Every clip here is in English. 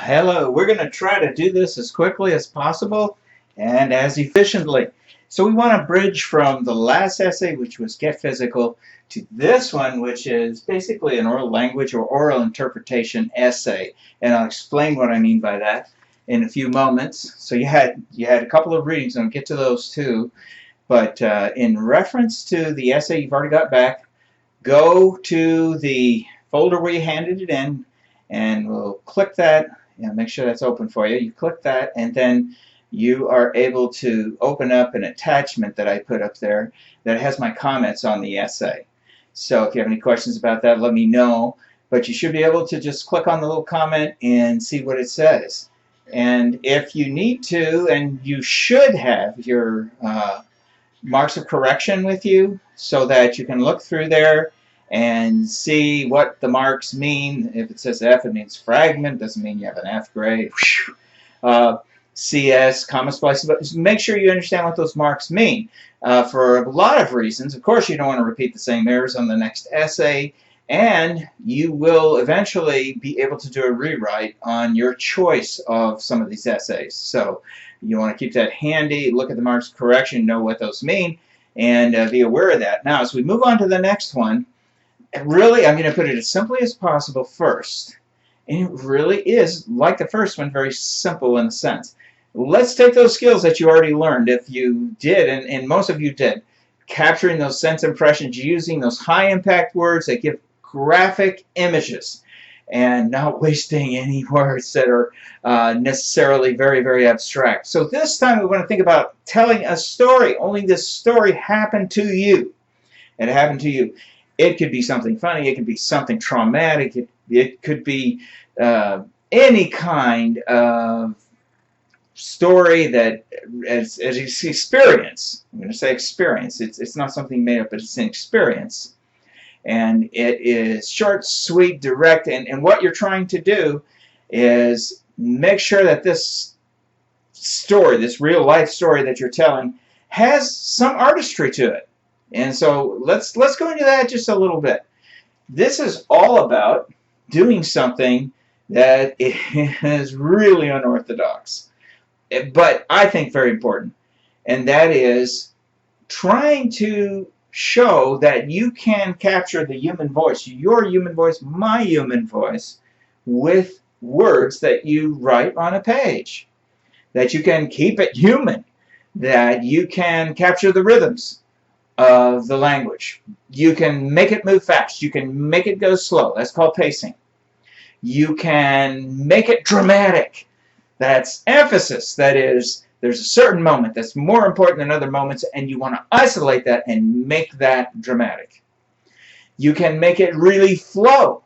Hello, we're going to try to do this as quickly as possible and as efficiently. So we want to bridge from the last essay, which was Get Physical, to this one, which is basically an oral language or oral interpretation essay. And I'll explain what I mean by that in a few moments. So you had a couple of readings, and I'll get to those too. But in reference to the essay you've already got back, go to the folder where you handed it in, and we'll click that. Make sure that's open for you. You click that, and then you are able to open up an attachment that I put up there that has my comments on the essay. So if you have any questions about that, let me know. But you should be able to just click on the little comment and see what it says. And if you need to, and you should have your marks of correction with you so that you can look through there and see what the marks mean. If it says F, it means fragment. Doesn't mean you have an F grade. CS, comma splice. But make sure you understand what those marks mean for a lot of reasons. Of course, you don't want to repeat the same errors on the next essay, and you will eventually be able to do a rewrite on your choice of some of these essays. So you want to keep that handy, look at the marks of correction, know what those mean, and be aware of that. Now, as we move on to the next one, really, I'm going to put it as simply as possible first. And it really is, like the first one, very simple in a sense. Let's take those skills that you already learned, if you did, and most of you did, capturing those sense impressions, using those high-impact words that give graphic images, and not wasting any words that are necessarily very, very abstract. So this time we want to think about telling a story. Only this story happened to you. It happened to you. It could be something funny. It could be something traumatic. It could be any kind of story that as experience. I'm going to say experience. It's not something made up, but it's an experience. And it is short, sweet, direct. And what you're trying to do is make sure that this story, this real life story that you're telling, has some artistry to it. And so let's go into that just a little bit. This is all about doing something that is really unorthodox, but I think very important, and that is trying to show that you can capture the human voice, your human voice, my human voice, with words that you write on a page, that you can keep it human, that you can capture the rhythms of the language. You can make it move fast. You can make it go slow. That's called pacing. You can make it dramatic. That's emphasis. That is, there's a certain moment that's more important than other moments, and you want to isolate that and make that dramatic. You can make it really flow,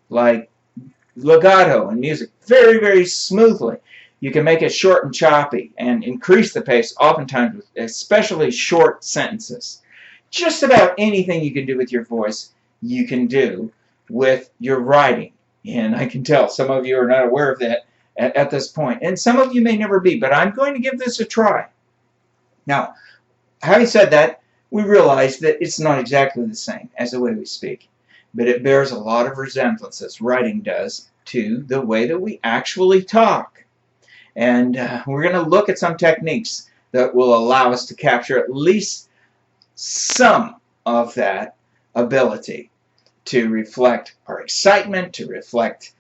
like legato in music, very, very smoothly. You can make it short and choppy and increase the pace, oftentimes with especially short sentences. Just about anything you can do with your voice, you can do with your writing. And I can tell some of you are not aware of that at this point. And some of you may never be, but I'm going to give this a try. Now, having said that, we realize that it's not exactly the same as the way we speak, but it bears a lot of resemblances, writing does, to the way that we actually talk. And we're going to look at some techniques that will allow us to capture at least some of that ability to reflect our excitement, to reflect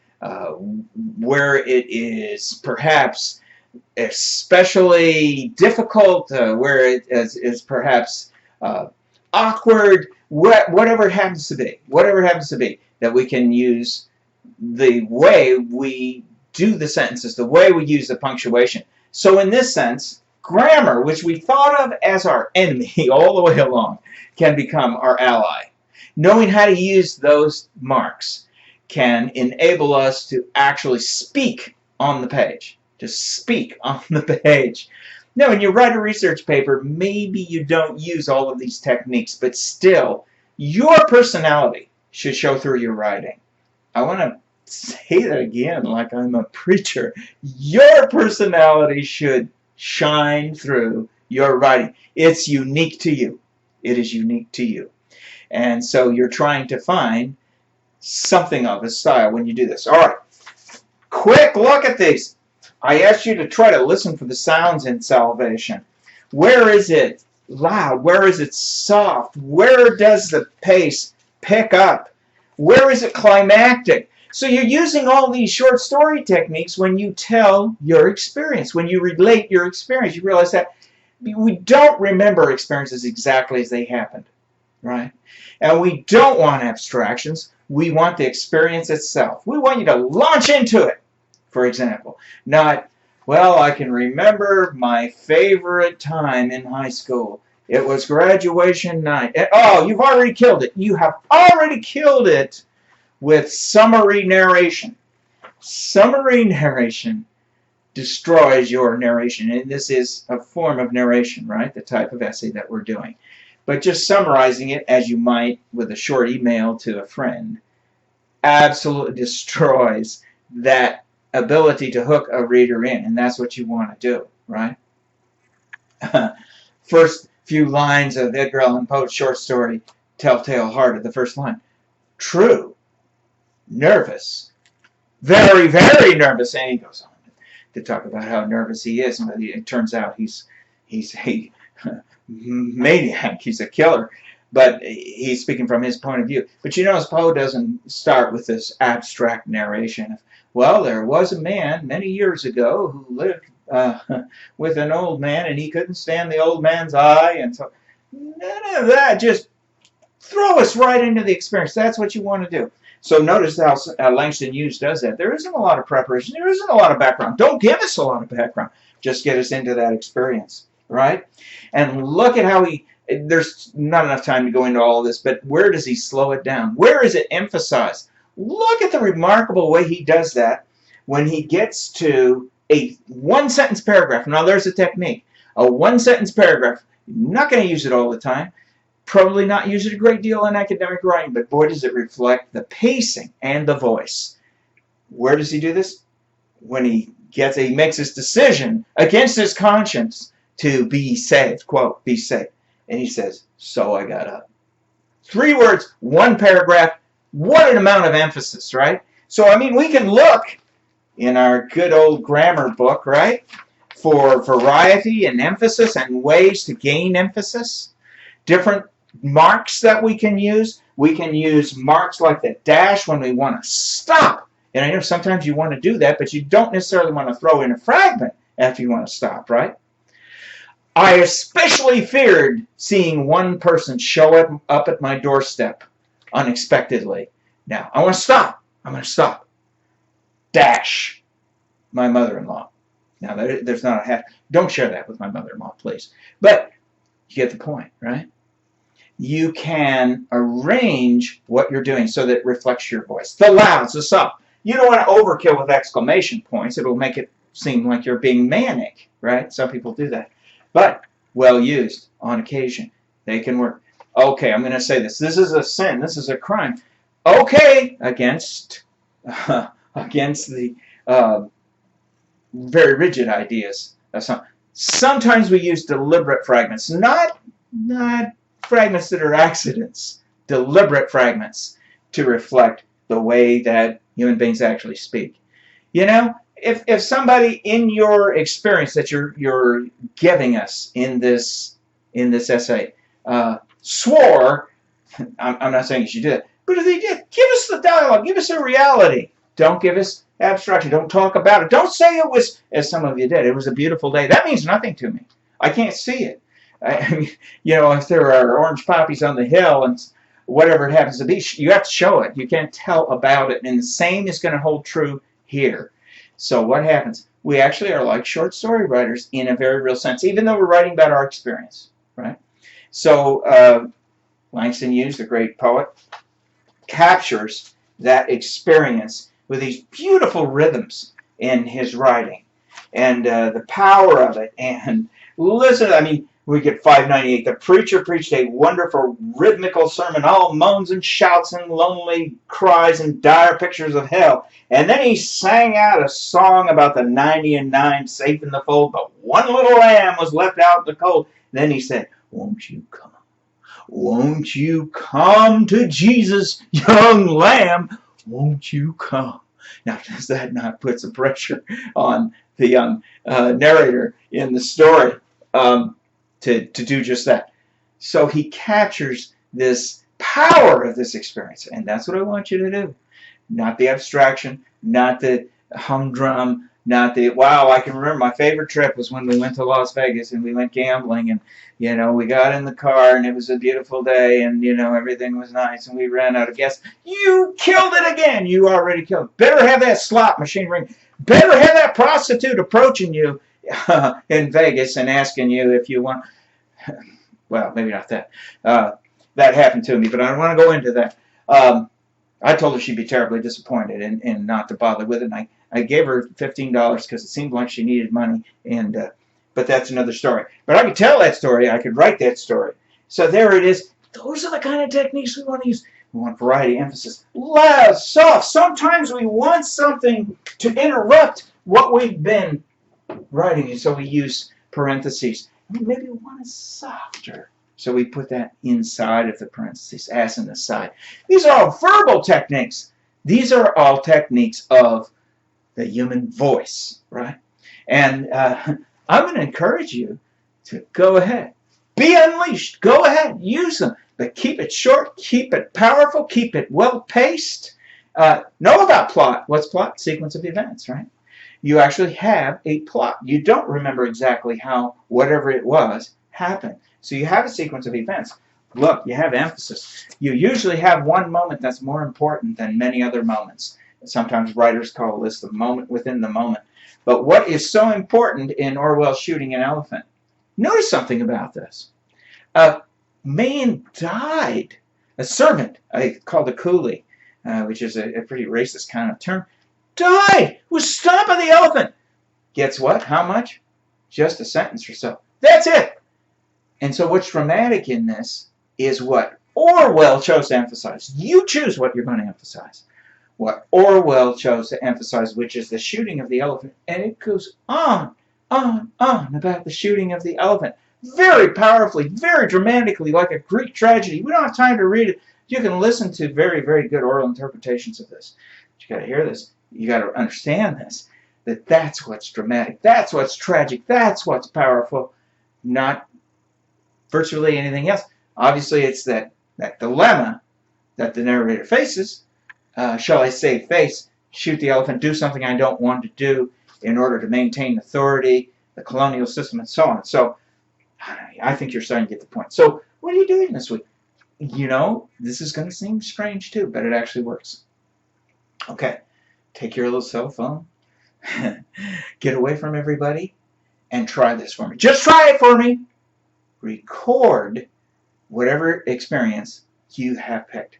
where it is perhaps especially difficult, where it is perhaps awkward, whatever it happens to be. Whatever it happens to be, that we can use the way we do the sentences, the way we use the punctuation. So in this sense, grammar, which we thought of as our enemy all the way along, can become our ally. Knowing how to use those marks can enable us to actually speak on the page. To speak on the page. Now, when you write a research paper, maybe you don't use all of these techniques, but still, your personality should show through your writing. I want to say that again like I'm a preacher. Your personality should shine through your writing. It's unique to you. It is unique to you. And so you're trying to find something of a style when you do this. All right. quick look at these. I ask you to try to listen for the sounds in salvation. Where is it loud? Where is it soft? Where does the pace pick up? Where is it climactic? So you're using all these short story techniques when you tell your experience, when you relate your experience. You realize that we don't remember experiences exactly as they happened, right? And we don't want abstractions. We want the experience itself. We want you to launch into it, for example. Not, well, I can remember my favorite time in high school. It was graduation night. And, oh, you've already killed it. You have already killed it with summary narration. Summary narration destroys your narration. And this is a form of narration, right? The type of essay that we're doing. But just summarizing it as you might with a short email to a friend absolutely destroys that ability to hook a reader in. And that's what you want to do, right? First few lines of Edgar Allan Poe's short story, Telltale Heart, the first line. True. Nervous. Very, very nervous. And he goes on to talk about how nervous he is. And it turns out he's a maniac. He's a killer. But he's speaking from his point of view. But you notice Poe doesn't start with this abstract narration of, well, there was a man many years ago who lived with an old man, and he couldn't stand the old man's eye. And so none of that. Just throw us right into the experience. That's what you want to do. So notice how Langston Hughes does that. There isn't a lot of preparation. There isn't a lot of background. Don't give us a lot of background. Just get us into that experience, right? And look at how there's not enough time to go into all of this, but where does he slow it down? Where is it emphasized? Look at the remarkable way he does that when he gets to a one-sentence paragraph. Now, there's a technique. A one-sentence paragraph. You're not going to use it all the time. Probably not use it a great deal in academic writing, but boy, does it reflect the pacing and the voice. Where does he do this? When he makes his decision against his conscience to be saved, quote, be saved. And he says, so I got up. 3 words, 1 paragraph. What an amount of emphasis, right? So, I mean, we can look in our good old grammar book, right, for variety and emphasis and ways to gain emphasis. Different marks that we can use. We can use marks like the dash when we want to stop. And I know sometimes you want to do that, but you don't necessarily want to throw in a fragment after you want to stop, right? I especially feared seeing one person show up at my doorstep unexpectedly. Now, I want to stop. I'm going to stop. Dash. My mother-in-law. Now, there's not a hash. Don't share that with my mother-in-law, please. But you get the point, right? You can arrange what you're doing so that it reflects your voice. The louds, the soft. You don't want to overkill with exclamation points. It'll make it seem like you're being manic, right? Some people do that. But well used on occasion. They can work. Okay, I'm going to say this. This is a sin. This is a crime. Okay, against the very rigid ideas of some. Sometimes we use deliberate fragments, not fragments that are accidents, deliberate fragments to reflect the way that human beings actually speak. You know, if somebody in your experience that you're giving us in this essay swore, I'm not saying you should do that, but if they did, give us the dialogue, give us a reality. Don't give us abstraction. Don't talk about it. Don't say it was, as some of you did, it was a beautiful day. That means nothing to me. I can't see it. I mean, you know, if there are orange poppies on the hill and whatever it happens to be, you have to show it. You can't tell about it. And the same is going to hold true here. So what happens? We actually are like short story writers in a very real sense, even though we're writing about our experience, right? So Langston Hughes, the great poet, captures that experience with these beautiful rhythms in his writing and the power of it. And listen, I mean, we get 598. The preacher preached a wonderful rhythmical sermon, all moans and shouts and lonely cries and dire pictures of hell. And then he sang out a song about the 99 safe in the fold, but one little lamb was left out in the cold. Then he said, won't you come? Won't you come to Jesus, young lamb? Won't you come? Now, does that not put some pressure on the young narrator in the story to do just that? So he captures this power of this experience, and that's what I want you to do. Not the abstraction, not the humdrum, not the, wow, I can remember my favorite trip was when we went to Las Vegas and we went gambling, and, you know, we got in the car and it was a beautiful day and, you know, everything was nice and we ran out of gas. You killed it again. You already killed it. Better have that slot machine ring. Better have that prostitute approaching you in Vegas and asking you if you want, well, maybe not that. That happened to me, but I don't want to go into that. I told her she'd be terribly disappointed and not to bother with it. And I gave her $15 because it seemed like she needed money. And but that's another story. But I could tell that story. I could write that story. So there it is. Those are the kind of techniques we want to use. We want variety, emphasis, loud, soft. Sometimes we want something to interrupt what we've been writing, and so we use parentheses. Maybe we want it softer. So we put that inside of the parentheses, as in the side. These are all verbal techniques. These are all techniques of the human voice, right? And I'm going to encourage you to go ahead. Be unleashed. Go ahead. Use them. But keep it short. Keep it powerful. Keep it well-paced. Know about plot. What's plot? Sequence of events, right? You actually have a plot. You don't remember exactly how whatever it was happened. So you have a sequence of events. Look, you have emphasis. You usually have one moment that's more important than many other moments. Sometimes writers call this the moment within the moment. But what is so important in Orwell's Shooting an Elephant? Notice something about this. A man died. A servant, called a coolie, which is a pretty racist kind of term, died. Was stomping the elephant. Gets what? How much? Just a sentence or so. That's it. And so what's dramatic in this is what Orwell chose to emphasize. You choose what you're going to emphasize. What Orwell chose to emphasize, which is the shooting of the elephant. And it goes on about the shooting of the elephant. Very powerfully, very dramatically, like a Greek tragedy. We don't have time to read it. You can listen to very, very good oral interpretations of this. But you got to hear this. You got to understand this. That's what's dramatic. That's what's tragic. That's what's powerful. Not virtually anything else. Obviously, it's that dilemma that the narrator faces. Shall I save face, shoot the elephant, do something I don't want to do in order to maintain authority, the colonial system, and so on. So I think you're starting to get the point. So what are you doing this week? You know, this is going to seem strange too, but it actually works. Okay, take your little cell phone, get away from everybody, and try this for me. Just try it for me. Record whatever experience you have picked.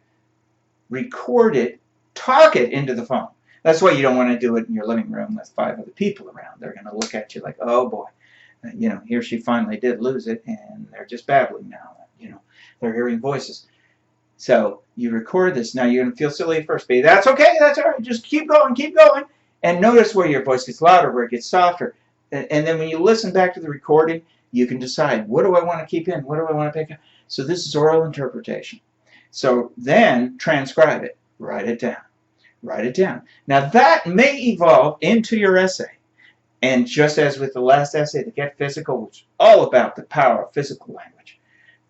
Record it, talk it into the phone. That's why you don't want to do it in your living room with 5 other people around. They're going to look at you like, oh boy, you know, here she finally did lose it, and they're just babbling now. You know, they're hearing voices. So you record this. Now you're going to feel silly at first, but that's okay. That's all right. Just keep going, and notice where your voice gets louder, where it gets softer. And then when you listen back to the recording, you can decide, what do I want to keep in? What do I want to pick up? So this is oral interpretation. So then transcribe it. Write it down. Write it down. Now that may evolve into your essay. And just as with the last essay, the Get Physical, which is all about the power of physical language,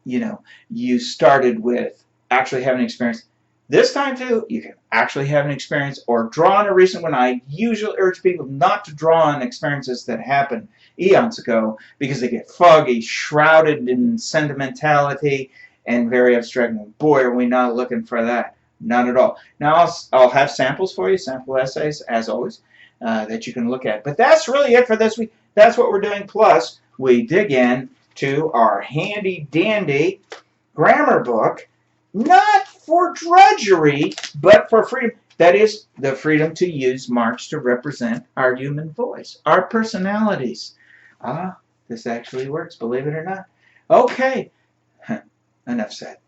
you know, you started with actually having an experience. This time too, you can actually have an experience or draw on a recent one. I usually urge people not to draw on experiences that happened eons ago because they get foggy, shrouded in sentimentality, and very abstract. Boy, are we not looking for that. Not at all. Now, I'll have samples for you, sample essays, as always, that you can look at. But that's really it for this week. That's what we're doing. Plus, we dig in to our handy-dandy grammar book, not for drudgery, but for freedom. That is, the freedom to use marks to represent our human voice, our personalities. This actually works, believe it or not. Okay, enough said.